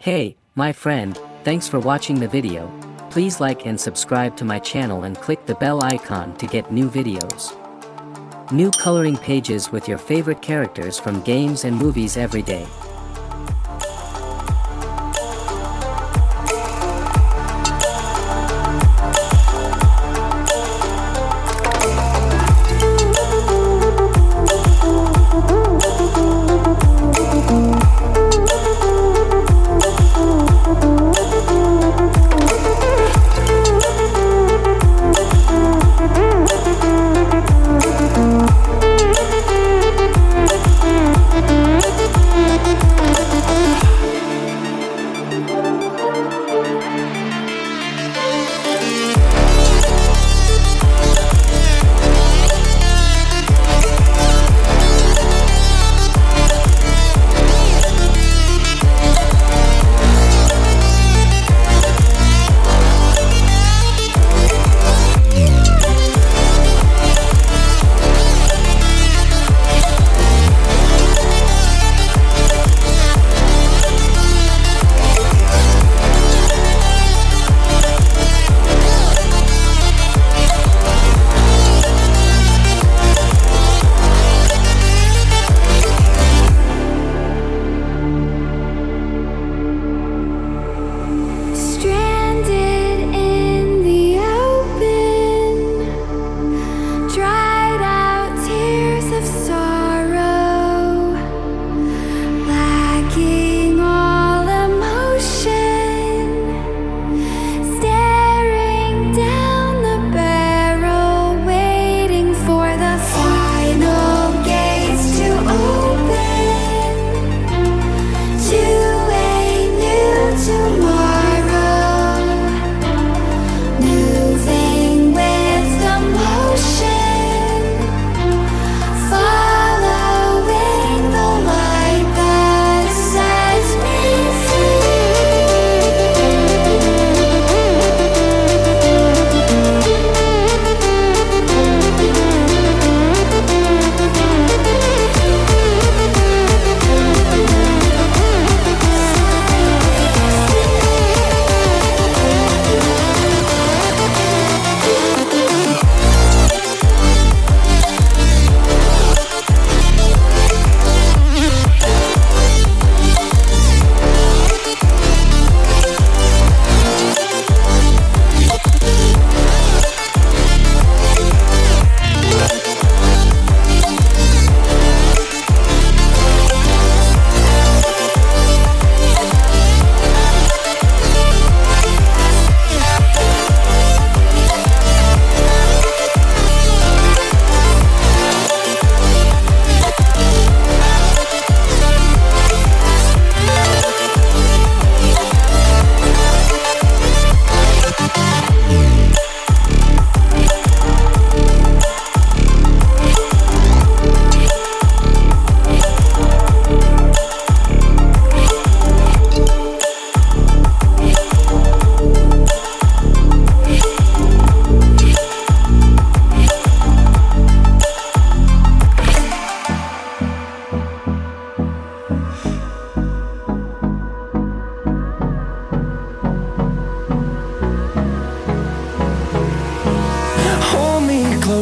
Hey, my friend, thanks for watching the video. Please like and subscribe to my channel and click the bell icon to get new videos. New coloring pages with your favorite characters from games and movies every day.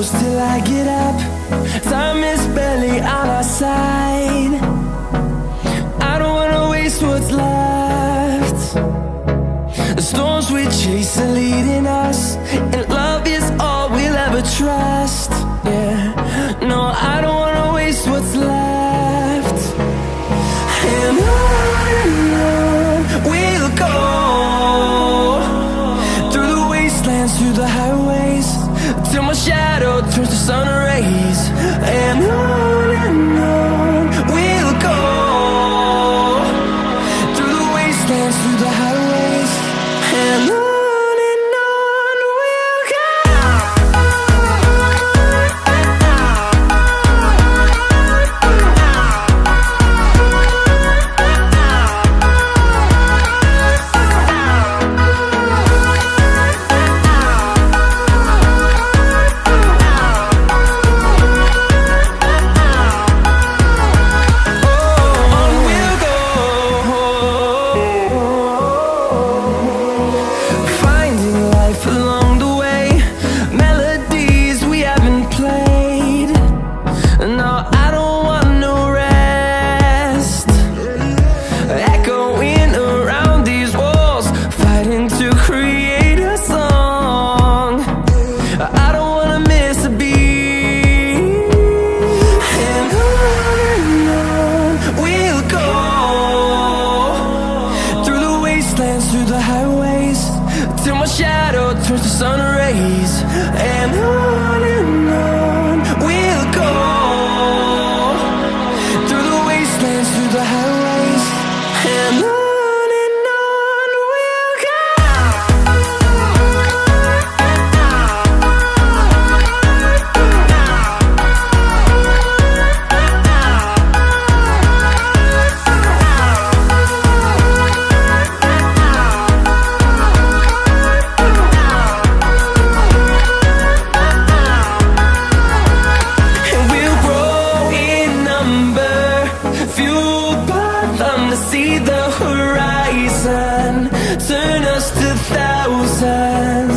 Till I get up, time is barely on our side. I don't wanna waste what's left. The storms we chase are leading us, and love is all we'll ever trust. Yeah, no, I don't wanna waste what's left. And on we'll go, through the wastelands, through the highways, till my shadow turns to sun rays. And on we'll go, through the wastelands, through the highways, and on we'll go. wastelands, through the highways, till my shadow turns to sun rays. And on we'll go, through the wastelands, through the highways, and on we'll go. See the horizon, turn us to thousands.